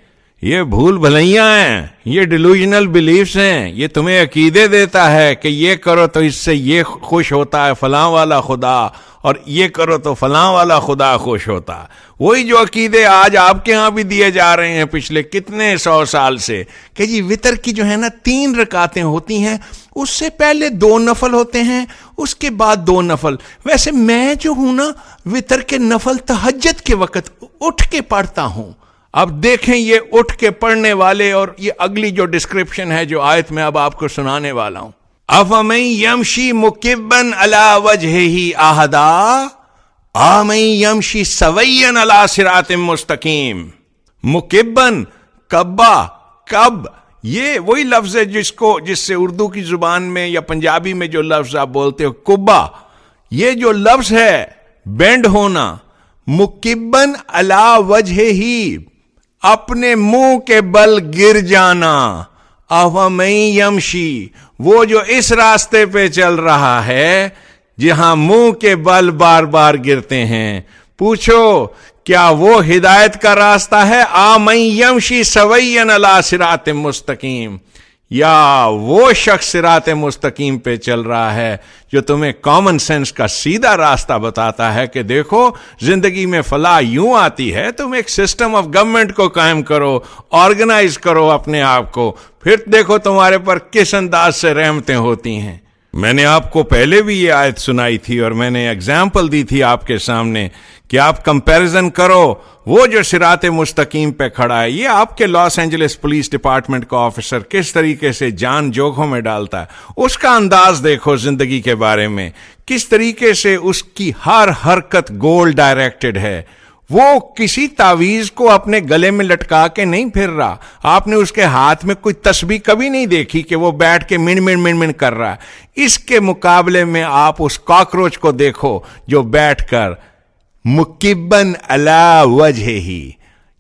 یہ بھول بھلیاں ہیں، یہ ڈیلوژنل بلیفز ہیں، یہ تمہیں عقیدے دیتا ہے کہ یہ کرو تو اس سے یہ خوش ہوتا ہے فلاں والا خدا، اور یہ کرو تو فلاں والا خدا خوش ہوتا ہے۔ وہی جو عقیدے آج آپ کے ہاں بھی دیے جا رہے ہیں پچھلے کتنے 100 سال سے، کہ جی وتر کی جو ہے نا 3 رکعتیں ہوتی ہیں، اس سے پہلے 2 نفل ہوتے ہیں، اس کے بعد 2 نفل۔ ویسے میں جو ہوں نا وتر کے نفل تہجد کے وقت اٹھ کے پڑھتا ہوں۔ اب دیکھیں یہ اٹھ کے پڑھنے والے اور یہ اگلی جو ڈسکرپشن ہے جو آیت میں اب آپ کو سنانے والا ہوں، افمن یمشی مکبن علی وجہہ اہدی امن یمشی سویا علی صراط مستقیم۔ مکبن، کبا، کب، یہ وہی لفظ ہے جس سے اردو کی زبان میں یا پنجابی میں جو لفظ آپ بولتے ہو کبا، یہ جو لفظ ہے بینڈ ہونا، مکبن علی وجہ ہی، اپنے منہ کے بل گر جانا، اوَمَن یمشی، وہ جو اس راستے پہ چل رہا ہے جہاں منہ کے بل بار بار گرتے ہیں، پوچھو کیا وہ ہدایت کا راستہ ہے؟ آمن یمشی سویا علی صراط مستقیم، یا وہ شخص صراط مستقیم پہ چل رہا ہے جو تمہیں کامن سینس کا سیدھا راستہ بتاتا ہے کہ دیکھو زندگی میں فلاح یوں آتی ہے، تم ایک سسٹم آف گورنمنٹ کو قائم کرو، آرگنائز کرو اپنے آپ کو، پھر دیکھو تمہارے پر کس انداز سے رحمتیں ہوتی ہیں۔ میں نے آپ کو پہلے بھی یہ آیت سنائی تھی اور میں نے ایگزامپل دی تھی آپ کے سامنے کہ آپ کمپیریزن کرو، وہ جو صراط مستقیم پہ کھڑا ہے، یہ آپ کے لاس اینجلس پولیس ڈپارٹمنٹ کا آفیسر کس طریقے سے جان جوکھوں میں ڈالتا ہے، اس کا انداز دیکھو زندگی کے بارے میں، کس طریقے سے اس کی ہر حرکت گول ڈائریکٹڈ ہے، وہ کسی تعویذ کو اپنے گلے میں لٹکا کے نہیں پھر رہا، آپ نے اس کے ہاتھ میں کوئی تسبیح کبھی نہیں دیکھی کہ وہ بیٹھ کے من من من من کر رہا ہے۔ اس کے مقابلے میں آپ اس کاکروچ کو دیکھو جو بیٹھ کر مکبن علی وجہ ہی،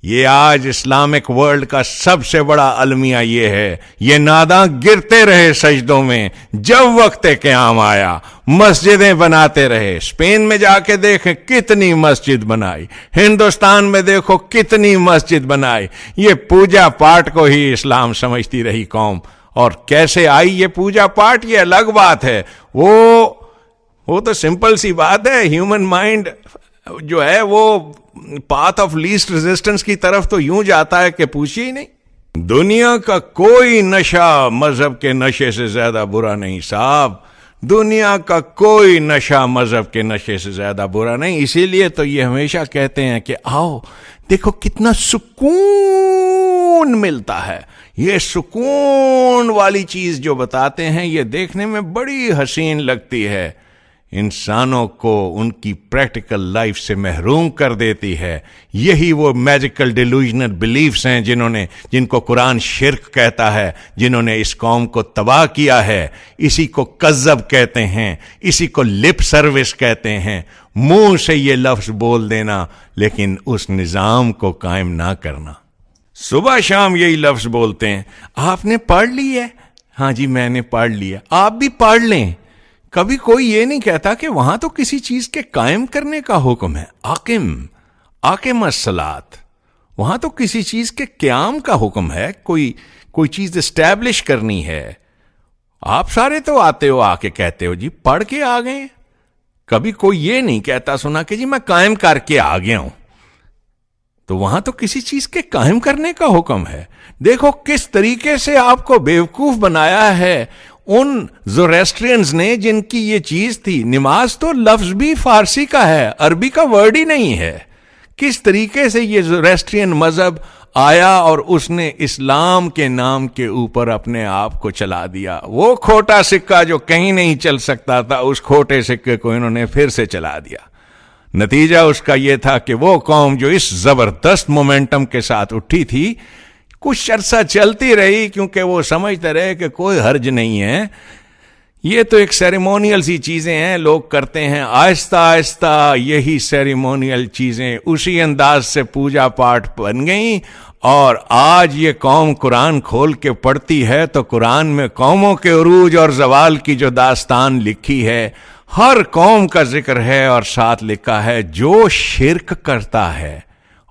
یہ آج اسلامک ورلڈ کا سب سے بڑا المیہ یہ ہے، یہ ناداں گرتے رہے سجدوں میں جب وقت قیام آیا، مسجدیں بناتے رہے، اسپین میں جا کے دیکھیں کتنی مسجد بنائی، ہندوستان میں دیکھو کتنی مسجد بنائی، یہ پوجا پاٹ کو ہی اسلام سمجھتی رہی قوم۔ اور کیسے آئی یہ پوجا پاٹ، یہ الگ بات ہے، وہ تو سمپل سی بات ہے، ہیومن مائنڈ جو ہے وہ پاتھ آف لیسٹ ریزسٹنس کی طرف تو یوں جاتا ہے کہ پوچھیے ہی نہیں۔ دنیا کا کوئی نشہ مذہب کے نشے سے زیادہ برا نہیں صاحب، دنیا کا کوئی نشہ مذہب کے نشے سے زیادہ برا نہیں، اسی لیے تو یہ ہمیشہ کہتے ہیں کہ آؤ دیکھو کتنا سکون ملتا ہے، یہ سکون والی چیز جو بتاتے ہیں یہ دیکھنے میں بڑی حسین لگتی ہے، انسانوں کو ان کی پریکٹیکل لائف سے محروم کر دیتی ہے۔ یہی وہ میجیکل ڈیلوژنل بلیفز ہیں جن کو قرآن شرک کہتا ہے، جنہوں نے اس قوم کو تباہ کیا ہے، اسی کو کذب کہتے ہیں، اسی کو لپ سروس کہتے ہیں، منہ سے یہ لفظ بول دینا لیکن اس نظام کو قائم نہ کرنا۔ صبح شام یہی لفظ بولتے ہیں، آپ نے پڑھ لی ہے؟ ہاں جی میں نے پڑھ لیا، آپ بھی پڑھ لیں۔ کبھی کوئی یہ نہیں کہتا کہ وہاں تو کسی چیز کے قائم کرنے کا حکم ہے، آقم الصلاۃ، وہاں تو کسی چیز کے قیام کا حکم ہے، کوئی چیز اسٹیبلش کرنی ہے۔ آپ سارے تو آتے ہو آ کے کہتے ہو جی پڑھ کے آ گئے، کبھی کوئی یہ نہیں کہتا سنا کہ جی میں قائم کر کے آ گیا ہوں، تو وہاں تو کسی چیز کے قائم کرنے کا حکم ہے۔ دیکھو کس طریقے سے آپ کو بیوقوف بنایا ہے ان زوریسٹرینز نے جن کی یہ چیز تھی، نماز تو لفظ بھی فارسی کا ہے، عربی کا ورڈ ہی نہیں ہے۔ کس طریقے سے یہ زوریسٹرین مذہب آیا اور اس نے اسلام کے نام کے اوپر اپنے آپ کو چلا دیا، وہ کھوٹا سکہ جو کہیں نہیں چل سکتا تھا، اس کھوٹے سکے کو انہوں نے پھر سے چلا دیا۔ نتیجہ اس کا یہ تھا کہ وہ قوم جو اس زبردست مومنٹم کے ساتھ اٹھی تھی کچھ عرصہ چلتی رہی، کیونکہ وہ سمجھتے رہے کہ کوئی حرج نہیں ہے، یہ تو ایک سیریمونیل سی چیزیں ہیں، لوگ کرتے ہیں، آہستہ آہستہ یہی سیریمونیل چیزیں اسی انداز سے پوجا پاٹ بن گئیں، اور آج یہ قوم قرآن کھول کے پڑھتی ہے تو قرآن میں قوموں کے عروج اور زوال کی جو داستان لکھی ہے ہر قوم کا ذکر ہے، اور ساتھ لکھا ہے جو شرک کرتا ہے،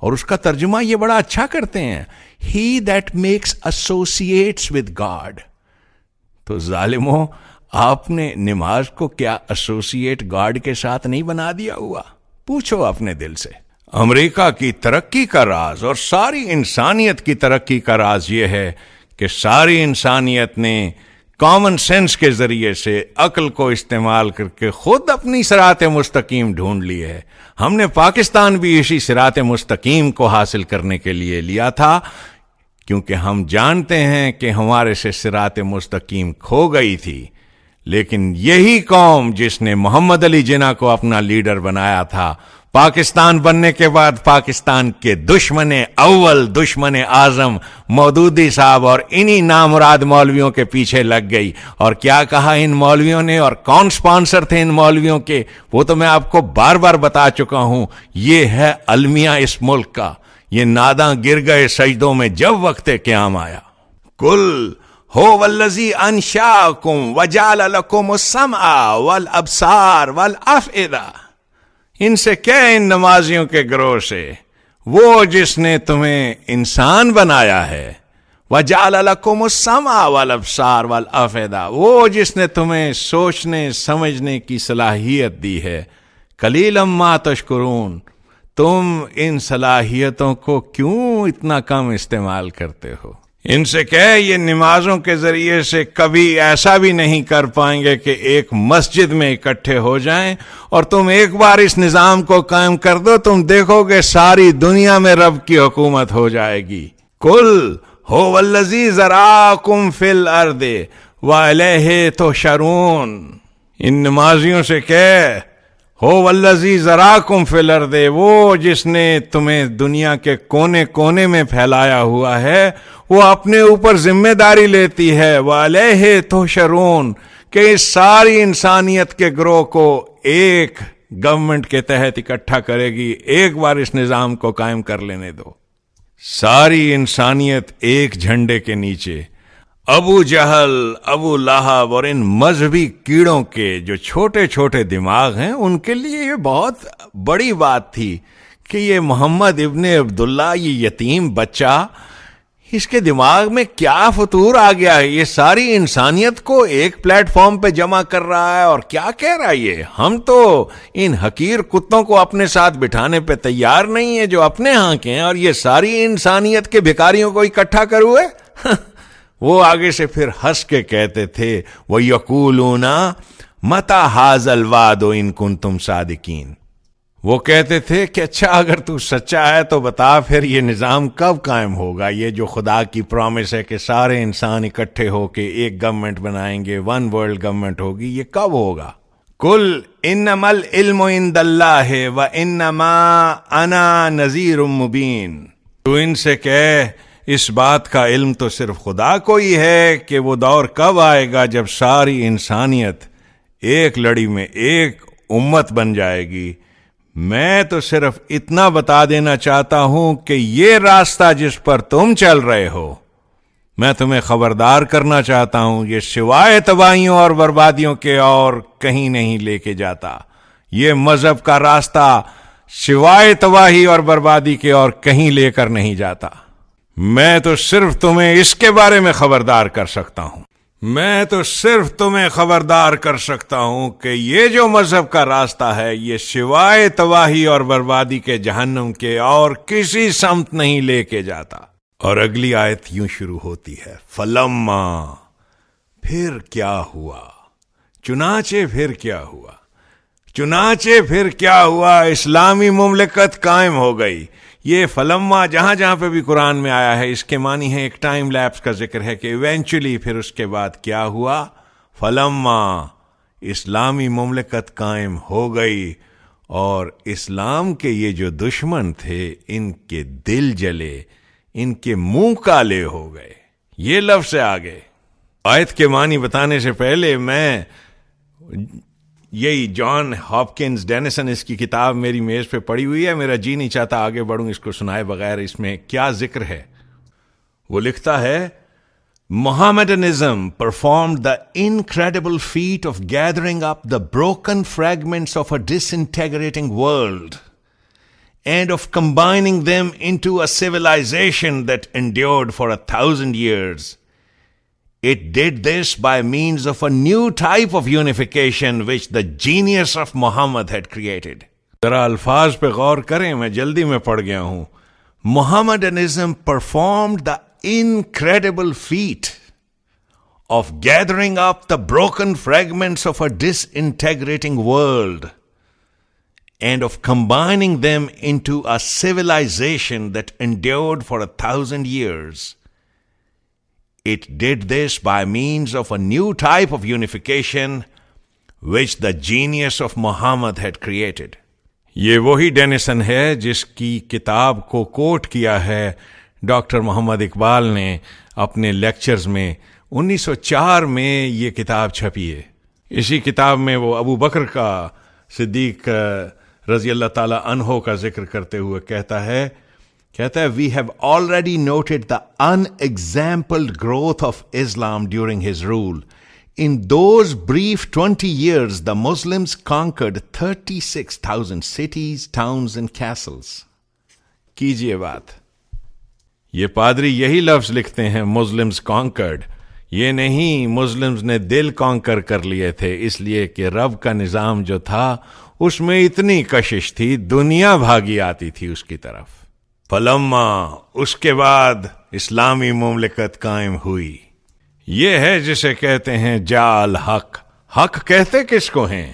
اور اس کا ترجمہ یہ بڑا اچھا کرتے ہیں، He that makes associates with God۔ تو ظالموں، آپ نے نماز کو کیا ایسوسیٹ گاڈ کے ساتھ نہیں بنا دیا ہوا؟ پوچھو اپنے دل سے۔ امریکہ کی ترقی کا راز اور ساری انسانیت کی ترقی کا راز یہ ہے کہ ساری انسانیت نے کامن سینس کے ذریعے سے عقل کو استعمال کر کے خود اپنی صراط مستقیم ڈھونڈ لی ہے۔ ہم نے پاکستان بھی اسی صراط مستقیم کو حاصل کرنے کے لیے لیا تھا، کیونکہ ہم جانتے ہیں کہ ہمارے سے صراط مستقیم کھو گئی تھی، لیکن یہی قوم جس نے محمد علی جناح کو اپنا لیڈر بنایا تھا، پاکستان بننے کے بعد پاکستان کے دشمن اول، دشمن اعظم مودودی صاحب اور انہی نامراد مولویوں کے پیچھے لگ گئی. اور کیا کہا ان مولویوں نے اور کون سپانسر تھے ان مولویوں کے، وہ تو میں آپ کو بار بار بتا چکا ہوں. یہ ہے المیہ اس ملک کا. یہ ناداں گر گئے سجدوں میں جب وقت قیام آیا. کل هو الذی انشاکم وجعل لکم السمع والابصار والافئدہ. ان سے کہہ ان نمازیوں کے گروہ سے، وہ جس نے تمہیں انسان بنایا ہے. وجعل لکم السمع والابصار والافئدہ، وہ جس نے تمہیں سوچنے سمجھنے کی صلاحیت دی ہے. قلیلا ما تشکرون، تم ان صلاحیتوں کو کیوں اتنا کم استعمال کرتے ہو؟ ان سے کہے یہ نمازوں کے ذریعے سے کبھی ایسا بھی نہیں کر پائیں گے کہ ایک مسجد میں اکٹھے ہو جائیں. اور تم ایک بار اس نظام کو قائم کر دو، تم دیکھو گے ساری دنیا میں رب کی حکومت ہو جائے گی. کل هو الذی ذراکم فی الارض والیہ تحشرون. ان نمازیوں سے کہے ہو الذی ذراکم فی الارض، وہ جس نے تمہیں دنیا کے کونے کونے میں پھیلایا ہوا ہے، وہ اپنے اوپر ذمہ داری لیتی ہے. وعلیہ تحشرون، کہ اس ساری انسانیت کے گروہ کو ایک گورنمنٹ کے تحت اکٹھا کرے گی. ایک بار اس نظام کو قائم کر لینے دو. ساری انسانیت ایک جھنڈے کے نیچے. ابو جہل، ابو لہب اور ان مذہبی کیڑوں کے جو چھوٹے چھوٹے دماغ ہیں، ان کے لیے یہ بہت بڑی بات تھی کہ یہ محمد ابن عبداللہ، یہ یتیم بچہ، اس کے دماغ میں کیا فطور آ گیا ہے. یہ ساری انسانیت کو ایک پلیٹ فارم پہ جمع کر رہا ہے اور کیا کہہ رہا ہے یہ. ہم تو ان حقیر کتوں کو اپنے ساتھ بٹھانے پہ تیار نہیں ہیں جو اپنے ہاں کے ہیں، اور یہ ساری انسانیت کے بھکاریوں کو اکٹھا کر ہوئے. وہ آگے سے پھر ہنس کے کہتے تھے وَيَقُولُونَ مَتَى هَٰذَا الْوَعْدُ إِن كُنتُمْ صَادِقِينَ. وہ کہتے تھے کہ اچھا اگر تو سچا ہے تو بتا پھر یہ نظام کب قائم ہوگا، یہ جو خدا کی پرومس ہے کہ سارے انسان اکٹھے ہو کے ایک گورنمنٹ بنائیں گے، ون ورلڈ گورنمنٹ ہوگی، یہ کب ہوگا؟ قُلْ إِنَّمَا الْعِلْمُ عِندَ اللَّهِ وَإِنَّمَا أَنَا نَذِيرٌ مُبِينٌ. تو ان سے کہہ اس بات کا علم تو صرف خدا کو ہی ہے کہ وہ دور کب آئے گا جب ساری انسانیت ایک لڑی میں ایک امت بن جائے گی. میں تو صرف اتنا بتا دینا چاہتا ہوں کہ یہ راستہ جس پر تم چل رہے ہو، میں تمہیں خبردار کرنا چاہتا ہوں، یہ سوائے تباہیوں اور بربادیوں کے اور کہیں نہیں لے کے جاتا. یہ مذہب کا راستہ سوائے تباہی اور بربادی کے اور کہیں لے کر نہیں جاتا. میں تو صرف تمہیں اس کے بارے میں خبردار کر سکتا ہوں. میں تو صرف تمہیں خبردار کر سکتا ہوں کہ یہ جو مذہب کا راستہ ہے یہ سوائے تباہی اور بربادی کے جہنم کے اور کسی سمت نہیں لے کے جاتا. اور اگلی آیت یوں شروع ہوتی ہے فلما، پھر کیا ہوا، چنانچہ پھر کیا ہوا، چنانچہ پھر کیا ہوا، اسلامی مملکت قائم ہو گئی. یہ فلما جہاں جہاں پہ بھی قرآن میں آیا ہے اس کے معنی ہے ایک ٹائم لیپس کا ذکر ہے کہ ایونچولی پھر اس کے بعد کیا ہوا. فلما، اسلامی مملکت قائم ہو گئی اور اسلام کے یہ جو دشمن تھے ان کے دل جلے، ان کے منہ کالے ہو گئے. یہ لفظ سے آگے آیت کے معنی بتانے سے پہلے میں یہی جان ہاپکنز ڈینیسن، اس کی کتاب میری میز پہ پڑی ہوئی ہے، میرا جی نہیں چاہتا آگے بڑھوں اس کو سنائے بغیر. اس میں کیا ذکر ہے؟ وہ لکھتا ہے Mohammedanism performed the incredible feat of gathering up the broken fragments of a disintegrating world and of combining them into a civilization that endured for 1,000 years. It did this by means of a new type of unification which the genius of Muhammad had created. ذرا الفاظ پہ غور کریں، میں جلدی میں پڑھ گیا ہوں. Mohammedanism performed the incredible feat of gathering up the broken fragments of a disintegrating world and of combining them into a civilization that endured for 1,000 years. It did this by means of a new type of unification which the genius of Muhammad had created. یہ وہی ڈینیسن ہے جس کی کتاب کو کوٹ کیا ہے doctor محمد اقبال نے اپنے لیکچرز میں. 1904 میں یہ کتاب چھپی ہے. اسی کتاب میں وہ ابو بکر کا صدیق رضی اللہ تعالیٰ عنہ کا ذکر کرتے ہوئے کہتا ہے we have already noted the unexampled growth of Islam during his rule. In those brief 20 years, the Muslims conquered 36,000 cities, towns and castles. کیجئے بات. یہ پادری یہی لفظ لکھتے ہیں Muslims conquered. یہ نہیں مسلمز نے دل کانکر کر لیے تھے، اس لیے کہ رب کا نظام جو تھا اس میں اتنی کشش تھی، دنیا بھاگی آتی تھی اس کی طرف. فلما، اس کے بعد اسلامی مملکت قائم ہوئی. یہ ہے جسے کہتے ہیں جال حق. حق کہتے کس کو ہیں؟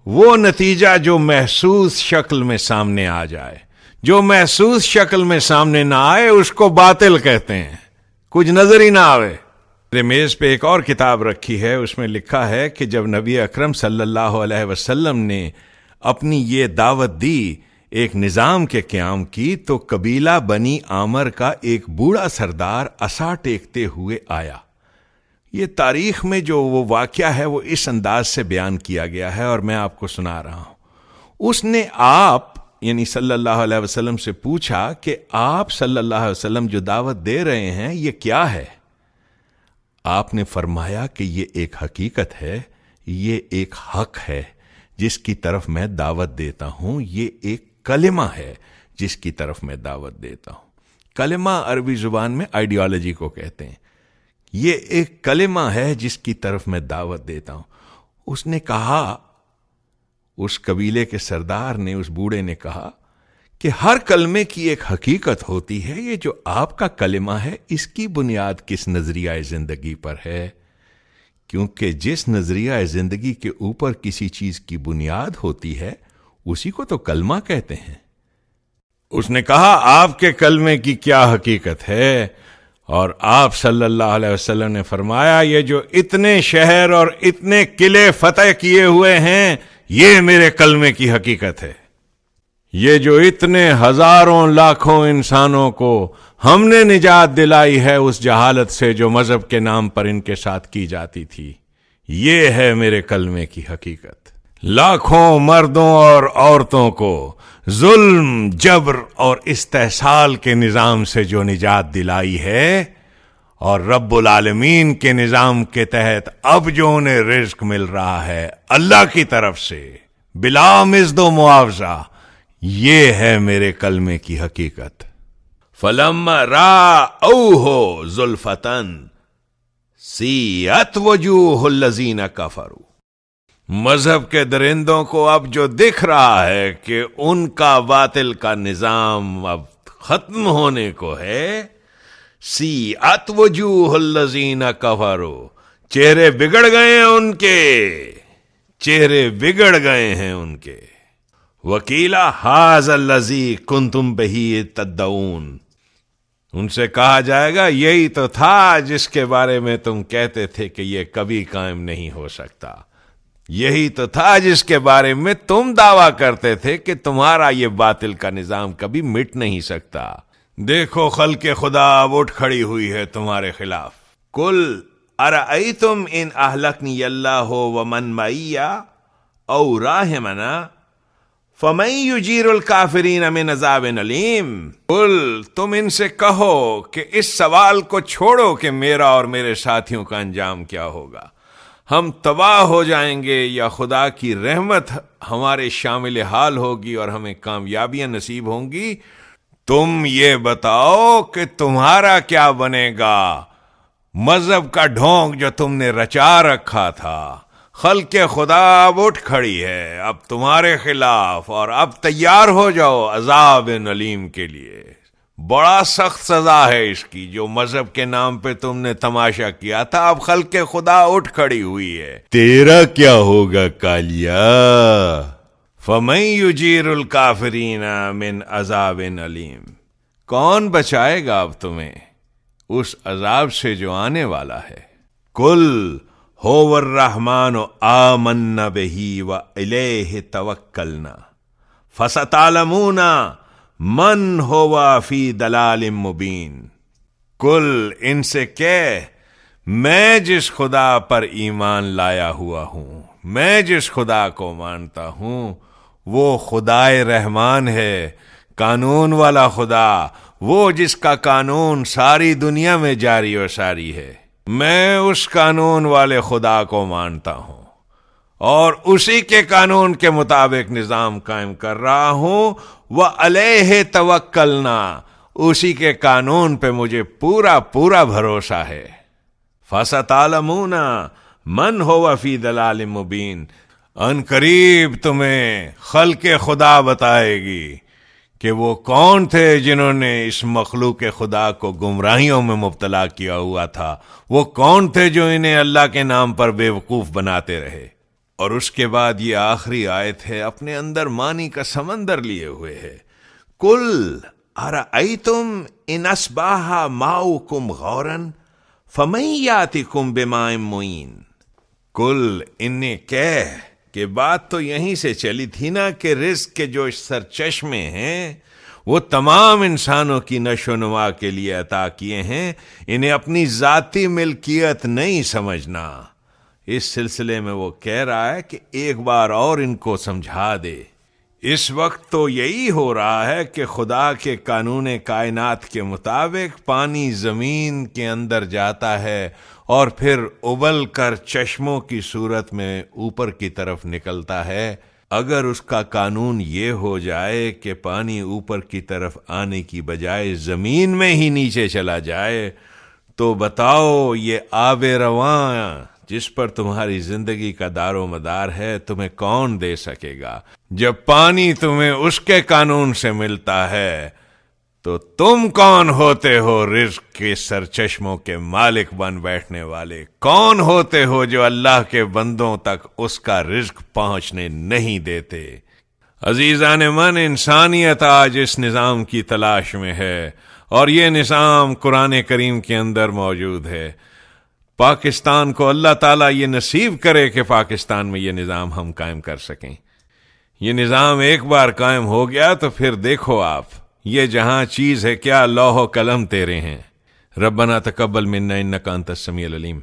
وہ نتیجہ جو محسوس شکل میں سامنے آ جائے. جو محسوس شکل میں سامنے نہ آئے اس کو باطل کہتے ہیں. کچھ نظر ہی نہ آئے. میرے میز پہ ایک اور کتاب رکھی ہے، اس میں لکھا ہے کہ جب نبی اکرم صلی اللہ علیہ وسلم نے اپنی یہ دعوت دی، ایک نظام کے قیام کی، تو قبیلہ بنی عامر کا ایک بوڑھا سردار عصا ٹیکتے ہوئے آیا. یہ تاریخ میں جو وہ واقعہ ہے وہ اس انداز سے بیان کیا گیا ہے اور میں آپ کو سنا رہا ہوں. اس نے آپ یعنی صلی اللہ علیہ وسلم سے پوچھا کہ آپ صلی اللہ علیہ وسلم جو دعوت دے رہے ہیں یہ کیا ہے؟ آپ نے فرمایا کہ یہ ایک حقیقت ہے، یہ ایک حق ہے جس کی طرف میں دعوت دیتا ہوں، یہ ایک کلمہ ہے جس کی طرف میں دعوت دیتا ہوں. کلمہ عربی زبان میں آئیڈیالوجی کو کہتے ہیں. یہ ایک کلمہ ہے جس کی طرف میں دعوت دیتا ہوں. اس نے کہا، اس قبیلے کے سردار نے، اس بوڑھے نے کہا کہ ہر کلمے کی ایک حقیقت ہوتی ہے. یہ جو آپ کا کلمہ ہے اس کی بنیاد کس نظریہ زندگی پر ہے؟ کیونکہ جس نظریہ زندگی کے اوپر کسی چیز کی بنیاد ہوتی ہے اسی کو تو کلمہ کہتے ہیں. اس نے کہا آپ کے کلمے کی کیا حقیقت ہے؟ اور آپ صلی اللہ علیہ وسلم نے فرمایا یہ جو اتنے شہر اور اتنے قلعے فتح کیے ہوئے ہیں یہ میرے کلمے کی حقیقت ہے. یہ جو اتنے ہزاروں لاکھوں انسانوں کو ہم نے نجات دلائی ہے اس جہالت سے جو مذہب کے نام پر ان کے ساتھ کی جاتی تھی، یہ ہے میرے کلمے کی حقیقت. لاکھوں مردوں اور عورتوں کو ظلم، جبر اور استحصال کے نظام سے جو نجات دلائی ہے، اور رب العالمین کے نظام کے تحت اب جو انہیں رزق مل رہا ہے اللہ کی طرف سے بلا مزد و معاوضہ، یہ ہے میرے کلمے کی حقیقت. فلما رأوه زلفةً سیئت وجوہ الذین کفروا. مذہب کے درندوں کو اب جو دکھ رہا ہے کہ ان کا باطل کا نظام اب ختم ہونے کو ہے، سیئت وجوہ الذین کفروا، چہرے بگڑ گئے ہیں ان کے، چہرے بگڑ گئے ہیں ان کے. وکیلا ھذا الذی کنتم بہ تدعون، ان سے کہا جائے گا یہی تو تھا جس کے بارے میں تم کہتے تھے کہ یہ کبھی قائم نہیں ہو سکتا، یہی تو تھا جس کے بارے میں تم دعویٰ کرتے تھے کہ تمہارا یہ باطل کا نظام کبھی مٹ نہیں سکتا. دیکھو خلق خدا اب اٹھ کھڑی ہوئی ہے تمہارے خلاف. قل ارأیتم ان اہلکنی اللہ ومن معی او راحمنا فمن یجیر الکافرین من عذاب علیم. قل، تم ان سے کہو کہ اس سوال کو چھوڑو کہ میرا اور میرے ساتھیوں کا انجام کیا ہوگا، ہم تباہ ہو جائیں گے یا خدا کی رحمت ہمارے شامل حال ہوگی اور ہمیں کامیابیاں نصیب ہوں گی. تم یہ بتاؤ کہ تمہارا کیا بنے گا. مذہب کا ڈھونگ جو تم نے رچا رکھا تھا، خلق خدا اب اٹھ کھڑی ہے اب تمہارے خلاف، اور اب تیار ہو جاؤ عذاب علیم کے لیے. بڑا سخت سزا ہے اس کی جو مذہب کے نام پہ تم نے تماشا کیا تھا. اب خلق خدا اٹھ کھڑی ہوئی ہے. تیرا کیا ہوگا کالیا؟ فمن یجیر الکافرین من عذاب علیم، کون بچائے گا اب تمہیں اس عذاب سے جو آنے والا ہے. کل هو الرحمن آمنا به وإلیہ توکلنا فَسَتَعْلَمُونَ مَنْ هُوَ فِي دَلَالٍ مُبِينٍ کل ان سے کہہ میں جس خدا پر ایمان لایا ہوا ہوں، میں جس خدا کو مانتا ہوں وہ خدائے رحمان ہے، قانون والا خدا، وہ جس کا قانون ساری دنیا میں جاری و ساری ہے۔ میں اس قانون والے خدا کو مانتا ہوں اور اسی کے قانون کے مطابق نظام قائم کر رہا ہوں۔ وَعَلَيْهِ تَوَكَّلْنَا، اسی کے قانون پہ مجھے پورا بھروسہ ہے۔ فَسَتَعْلَمُونَ مَنْ هُوَ فِي دَلَالٍ مُبِينٍ ان قریب تمہیں خلق خدا بتائے گی کہ وہ کون تھے جنہوں نے اس مخلوق خدا کو گمراہیوں میں مبتلا کیا ہوا تھا، وہ کون تھے جو انہیں اللہ کے نام پر بے وقوف بناتے رہے۔ اور اس کے بعد یہ آخری آیت ہے، اپنے اندر معنی کا سمندر لیے ہوئے ہے۔ قُلْ أَرَأَيْتُمْ إِنْ أَصْبَحَ مَاؤُكُمْ غَوْرًا فَمَنْ يَأْتِكُمْ بِمَاءٍ مُّعِينٍ کل انہیں کہہ کہ بات تو یہیں سے چلی تھی نا کہ رزق کے جو سرچشمے ہیں وہ تمام انسانوں کی نشو و نما کے لیے عطا کیے ہیں، انہیں اپنی ذاتی ملکیت نہیں سمجھنا۔ اس سلسلے میں وہ کہہ رہا ہے کہ ایک بار اور ان کو سمجھا دے۔ اس وقت تو یہی ہو رہا ہے کہ خدا کے قانون کائنات کے مطابق پانی زمین کے اندر جاتا ہے اور پھر ابل کر چشموں کی صورت میں اوپر کی طرف نکلتا ہے۔ اگر اس کا قانون یہ ہو جائے کہ پانی اوپر کی طرف آنے کی بجائے زمین میں ہی نیچے چلا جائے تو بتاؤ یہ آب رواں جس پر تمہاری زندگی کا دار و مدار ہے تمہیں کون دے سکے گا؟ جب پانی تمہیں اس کے قانون سے ملتا ہے تو تم کون ہوتے ہو رزق کے سرچشموں کے مالک بن بیٹھنے والے؟ کون ہوتے ہو جو اللہ کے بندوں تک اس کا رزق پہنچنے نہیں دیتے؟ عزیزان من، انسانیت آج اس نظام کی تلاش میں ہے اور یہ نظام قرآن کریم کے اندر موجود ہے۔ پاکستان کو اللہ تعالیٰ یہ نصیب کرے کہ پاکستان میں یہ نظام ہم قائم کر سکیں۔ یہ نظام ایک بار قائم ہو گیا تو پھر دیکھو آپ، یہ جہاں چیز ہے کیا لوح و قلم تیرے ہیں۔ ربنا تقبل منا انک انت السمیع العلیم۔